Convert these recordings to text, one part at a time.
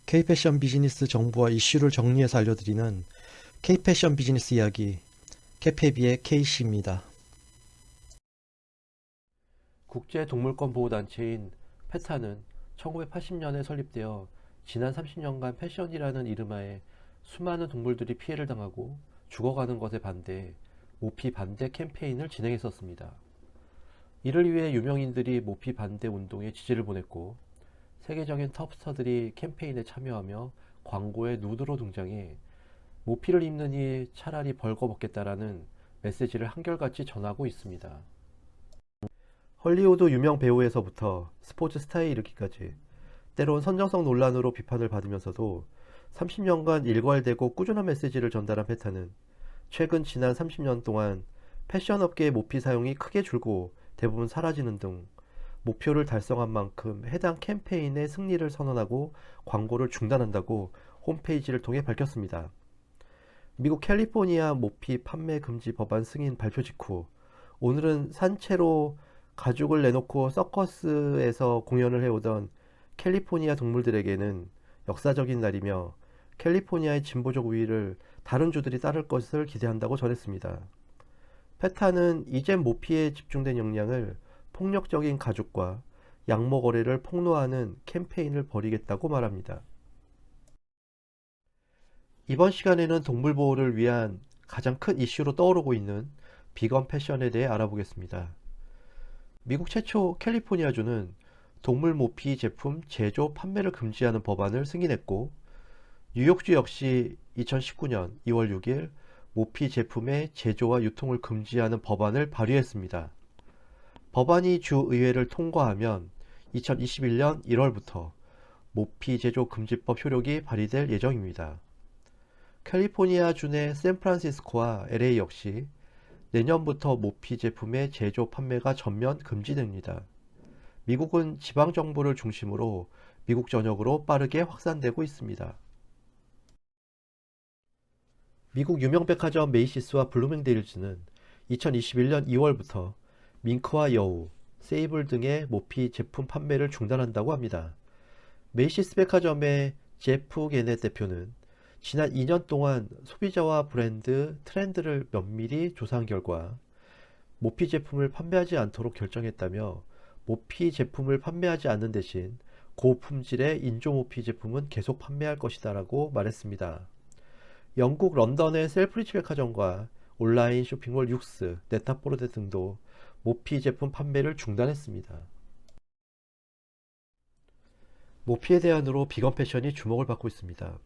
K-패션 비즈니스 정보와 이슈를 정리해서 알려드리는 K-패션 비즈니스 이야기, 캐페비의 K씨입니다. 국제동물권 보호단체인 페타는 1980년에 설립되어 지난 30년간 패션이라는 이름하에 수많은 동물들이 피해를 당하고 죽어가는 것에 반대 모피 반대 캠페인을 진행했었습니다. 이를 위해 유명인들이 모피 반대 운동에 지지를 보냈고 세계적인 톱스타들이 캠페인에 참여하며 광고에 누드로 등장해 모피를 입느니 차라리 벌거벗겠다라는 메시지를 한결같이 전하고 있습니다. 헐리우드 유명 배우에서부터 스포츠 스타에 이르기까지 때론 선정성 논란으로 비판을 받으면서도 30년간 일괄되고 꾸준한 메시지를 전달한 페타는 최근 지난 30년 동안 패션 업계의 모피 사용이 크게 줄고 대부분 사라지는 등 목표를 달성한 만큼 해당 캠페인의 승리를 선언하고 광고를 중단한다고 홈페이지를 통해 밝혔습니다. 미국 캘리포니아 모피 판매 금지 법안 승인 발표 직후 오늘은 산채로 가죽을 내놓고 서커스에서 공연을 해오던 캘리포니아 동물들에게는 역사적인 날이며 캘리포니아의 진보적 우위를 다른 주들이 따를 것을 기대한다고 전했습니다. 페타는 이젠 모피에 집중된 역량을 폭력적인 가죽과 양모 거래를 폭로하는 캠페인을 벌이겠다고 말합니다. 이번 시간에는 동물 보호를 위한 가장 큰 이슈로 떠오르고 있는 비건 패션에 대해 알아보겠습니다. 미국 최초 캘리포니아주는 동물 모피 제품 제조, 판매를 금지하는 법안을 승인했고 뉴욕주 역시 2019년 2월 6일 모피 제품의 제조와 유통을 금지하는 법안을 발의했습니다. 법안이 주의회를 통과하면 2021년 1월부터 모피 제조 금지법 효력이 발휘될 예정입니다. 캘리포니아주 내 샌프란시스코와 LA 역시 내년부터 모피 제품의 제조 판매가 전면 금지됩니다. 미국은 지방정부를 중심으로 미국 전역으로 빠르게 확산되고 있습니다. 미국 유명 백화점 메이시스와 블루밍데일즈는 2021년 2월부터 밍크와 여우, 세이블 등의 모피 제품 판매를 중단한다고 합니다. 메이시스 백화점의 제프 게넷 대표는 지난 2년 동안 소비자와 브랜드 트렌드를 면밀히 조사한 결과 모피 제품을 판매하지 않도록 결정했다며 모피 제품을 판매하지 않는 대신 고품질의 인조 모피 제품은 계속 판매할 것이다 라고 말했습니다. 영국 런던의 셀프리치 백화점과 온라인 쇼핑몰 육스, 네타포르데 등도 모피 제품 판매를 중단했습니다. 모피에 대한으로 비건 패션이 주목을 받고 있습니다.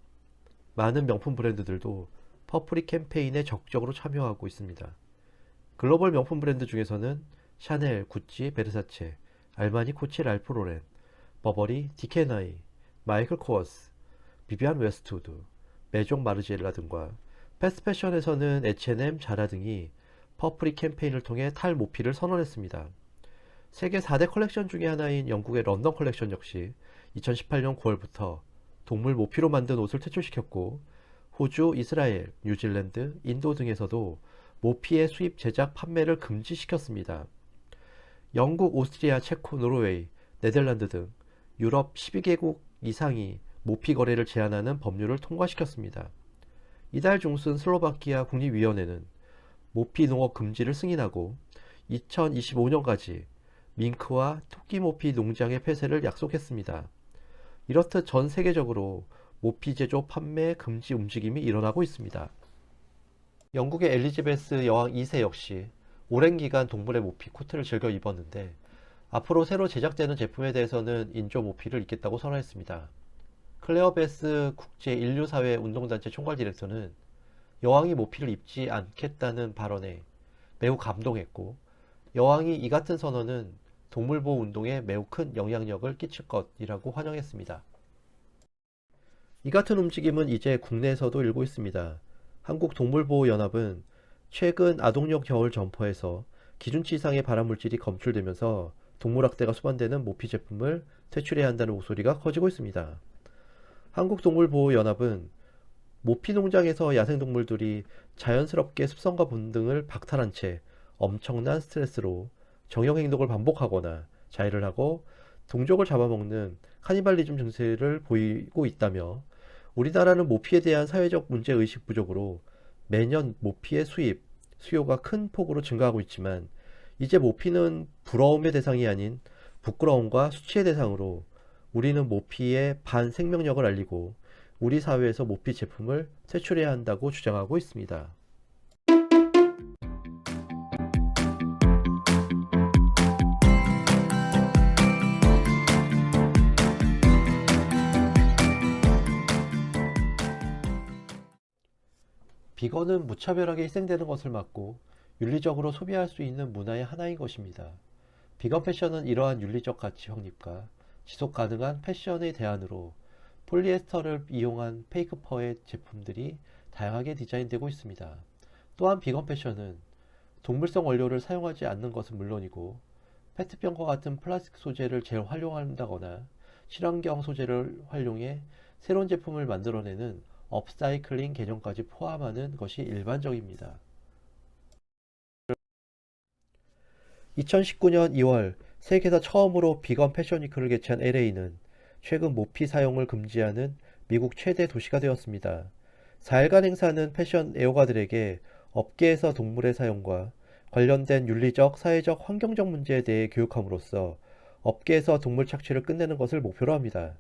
많은 명품 브랜드들도 퍼프리 캠페인에 적극적으로 참여하고 있습니다. 글로벌 명품 브랜드 중에서는 샤넬, 구찌, 베르사체, 알마니, 코치, 랄프 로렌, 버버리, 디케나이, 마이클 코어스, 비비안 웨스트우드, 메종 마르지엘라 등과 패스트패션에서는 H&M, 자라 등이 퍼프리 캠페인을 통해 탈모피를 선언했습니다. 세계 4대 컬렉션 중의 하나인 영국의 런던 컬렉션 역시 2018년 9월부터 동물 모피로 만든 옷을 퇴출시켰고 호주, 이스라엘, 뉴질랜드, 인도 등에서도 모피의 수입, 제작, 판매를 금지시켰습니다. 영국, 오스트리아, 체코, 노르웨이, 네덜란드 등 유럽 12개국 이상이 모피 거래를 제한하는 법률을 통과시켰습니다. 이달 중순 슬로바키아 국립위원회는 모피 농업 금지를 승인하고 2025년까지 밍크와 토끼 모피 농장의 폐쇄를 약속했습니다. 이렇듯 전 세계적으로 모피 제조 판매 금지 움직임이 일어나고 있습니다. 영국의 엘리자베스 여왕 2세 역시 오랜 기간 동물의 모피 코트를 즐겨 입었는데 앞으로 새로 제작되는 제품에 대해서는 인조 모피를 입겠다고 선언했습니다. 클레어 베스 국제인류사회 운동단체 총괄 디렉터는 여왕이 모피를 입지 않겠다는 발언에 매우 감동했고 여왕이 이 같은 선언은 동물보호 운동에 매우 큰 영향력을 끼칠 것이라고 환영했습니다. 이 같은 움직임은 이제 국내에서도 일고 있습니다. 한국동물보호연합은 최근 아동용 겨울 점퍼에서 기준치 이상의 발암물질이 검출되면서 동물학대가 수반되는 모피 제품을 퇴출해야 한다는 목소리가 커지고 있습니다. 한국동물보호연합은 모피 농장에서 야생동물들이 자연스럽게 습성과 본능을 박탈한 채 엄청난 스트레스로 정형 행동을 반복하거나 자해를 하고 동족을 잡아먹는 카니발리즘 증세를 보이고 있다며 우리나라는 모피에 대한 사회적 문제의식 부족으로 매년 모피의 수요가 큰 폭으로 증가하고 있지만 이제 모피는 부러움의 대상이 아닌 부끄러움과 수치의 대상으로 우리는 모피의 반생명력을 알리고 우리 사회에서 모피 제품을 퇴출해야 한다고 주장하고 있습니다. 비건은 무차별하게 희생되는 것을 막고 윤리적으로 소비할 수 있는 문화의 하나인 것입니다. 비건 패션은 이러한 윤리적 가치 확립과 지속 가능한 패션의 대안으로 폴리에스터를 이용한 페이크 펄의 제품들이 다양하게 디자인되고 있습니다. 또한 비건 패션은 동물성 원료를 사용하지 않는 것은 물론이고 페트병과 같은 플라스틱 소재를 재활용한다거나 친환경 소재를 활용해 새로운 제품을 만들어내는 업사이클링 개념까지 포함하는 것이 일반적입니다. 2019년 2월 세계에서 처음으로 비건 패션 위크를 개최한 LA는 최근 모피 사용을 금지하는 미국 최대 도시가 되었습니다. 4일간 행사는 패션 애호가들에게 업계에서 동물의 사용과 관련된 윤리적, 사회적, 환경적 문제에 대해 교육함으로써 업계에서 동물 착취를 끝내는 것을 목표로 합니다.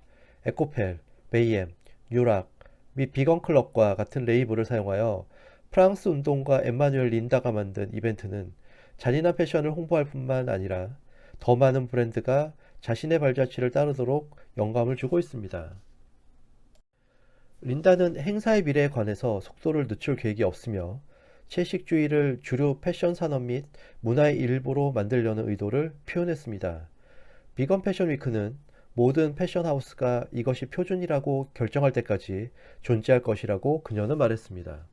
에코펠, 베이엠, 뉴락 및 비건 클럽과 같은 레이블을 사용하여 프랑스 운동가 엠마누엘 린다가 만든 이벤트는 잔인한 패션을 홍보할 뿐만 아니라 더 많은 브랜드가 자신의 발자취를 따르도록 영감을 주고 있습니다. 린다는 행사의 미래에 관해서 속도를 늦출 계획이 없으며 채식주의를 주류 패션 산업 및 문화의 일부로 만들려는 의도를 표현했습니다. 비건 패션 위크는 모든 패션 하우스가 이것이 표준이라고 결정할 때까지 존재할 것이라고 그녀는 말했습니다.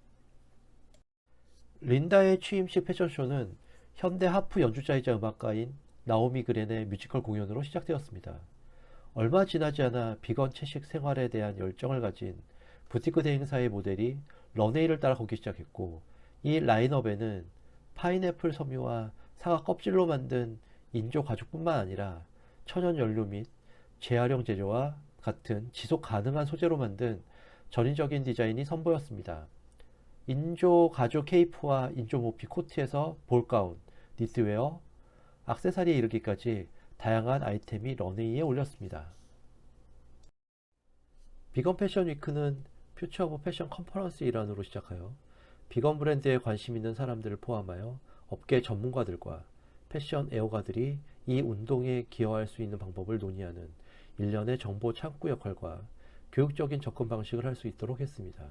린다의 취임식 패션쇼는 현대 하프 연주자이자 음악가인 나오미 그랜의 뮤지컬 공연으로 시작되었습니다. 얼마 지나지 않아 비건 채식 생활에 대한 열정을 가진 부티크 대행사의 모델이 런웨이를 따라 걷기 시작했고 이 라인업에는 파인애플 섬유와 사과 껍질로 만든 인조 가죽뿐만 아니라 천연 연료 및 재활용 제조와 같은 지속 가능한 소재로 만든 전위적인 디자인이 선보였습니다. 인조 가죽 케이프와 인조 모피 코트에서 볼가운, 니트웨어, 액세서리에 이르기까지 다양한 아이템이 런웨이에 올렸습니다. 비건 패션 위크는 퓨처 오브 패션 컨퍼런스의 일환으로 시작하여 비건 브랜드에 관심 있는 사람들을 포함하여 업계 전문가들과 패션 애호가들이 이 운동에 기여할 수 있는 방법을 논의하는 일련의 정보 창구 역할과 교육적인 접근 방식을 할 수 있도록 했습니다.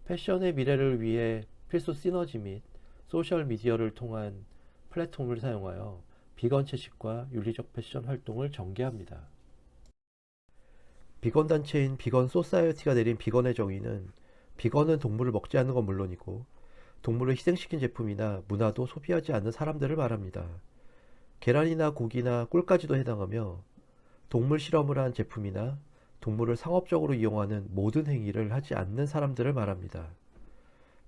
패션의 미래를 위해 필수 시너지 및 소셜 미디어를 통한 플랫폼을 사용하여 비건 채식과 윤리적 패션 활동을 전개합니다. 비건 단체인 비건 소사이어티가 내린 비건의 정의는 비건은 동물을 먹지 않는 건 물론이고 동물을 희생시킨 제품이나 문화도 소비하지 않는 사람들을 말합니다. 계란이나 고기나 꿀까지도 해당하며 동물 실험을 한 제품이나 동물을 상업적으로 이용하는 모든 행위를 하지 않는 사람들을 말합니다.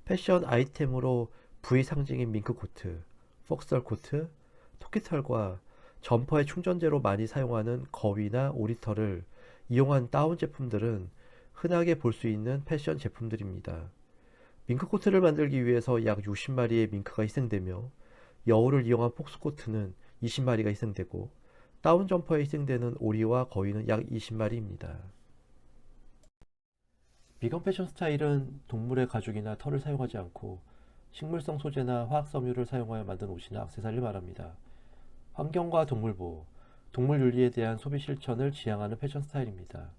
패션 아이템으로 부의 상징인 밍크 코트, 폭설 코트, 토끼털과 점퍼의 충전재로 많이 사용하는 거위나 오리털을 이용한 다운 제품들은 흔하게 볼 수 있는 패션 제품들입니다. 밍크 코트를 만들기 위해서 약 60마리의 밍크가 희생되며 여우를 이용한 폭스 코트는 20마리가 희생되고 다운 점퍼에 희생되는 오리와 거위는 약 20마리입니다. 비건 패션 스타일은 동물의 가죽이나 털을 사용하지 않고 식물성 소재나 화학 섬유를 사용하여 만든 옷이나 액세서리를 말합니다. 환경과 동물 보호, 동물 윤리에 대한 소비 실천을 지향하는 패션 스타일입니다.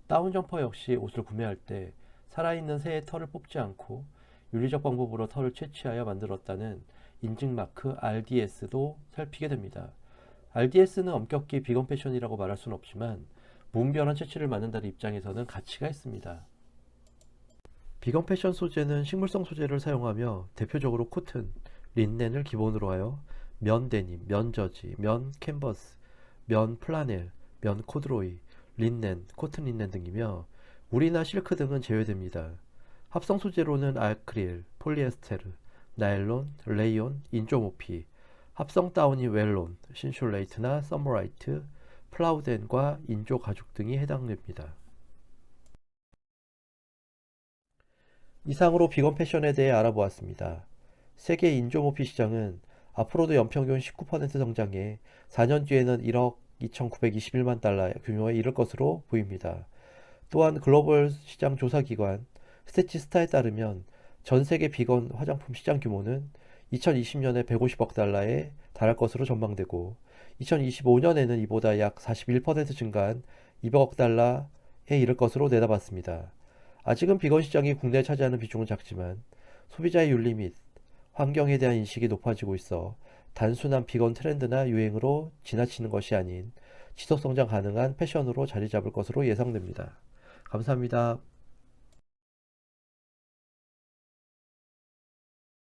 다운 점퍼 역시 옷을 구매할 때 살아있는 새의 털을 뽑지 않고 윤리적 방법으로 털을 채취하여 만들었다는 인증 마크 RDS도 살피게 됩니다. RDS는 엄격히 비건 패션이라고 말할 수는 없지만 무분별한 채취를 막는다는 입장에서는 가치가 있습니다. 비건 패션 소재는 식물성 소재를 사용하며 대표적으로 코튼, 린넨을 기본으로 하여 면 데님, 면 저지, 면 캔버스, 면 플라넬, 면 코드로이, 린넨, 코튼 린넨 등이며 울이나 실크 등은 제외됩니다. 합성 소재로는 아크릴, 폴리에스테르, 나일론, 레이온, 인조모피, 합성 다운이 웰론, 신슐레이트나 서머라이트, 플라우덴과 인조 가죽 등이 해당됩니다. 이상으로 비건 패션에 대해 알아보았습니다. 세계 인조모피 시장은 앞으로도 연평균 19% 성장해 4년 뒤에는 1억 2,921만 달러 규모에 이를 것으로 보입니다. 또한 글로벌 시장 조사기관 스태티스타에 따르면 전 세계 비건 화장품 시장 규모는 2020년에 150억 달러에 달할 것으로 전망되고 2025년에는 이보다 약 41% 증가한 200억 달러에 이를 것으로 내다봤습니다. 아직은 비건 시장이 국내에 차지하는 비중은 작지만 소비자의 윤리 및 환경에 대한 인식이 높아지고 있어 단순한 비건 트렌드나 유행으로 지나치는 것이 아닌 지속성장 가능한 패션으로 자리 잡을 것으로 예상됩니다. 감사합니다.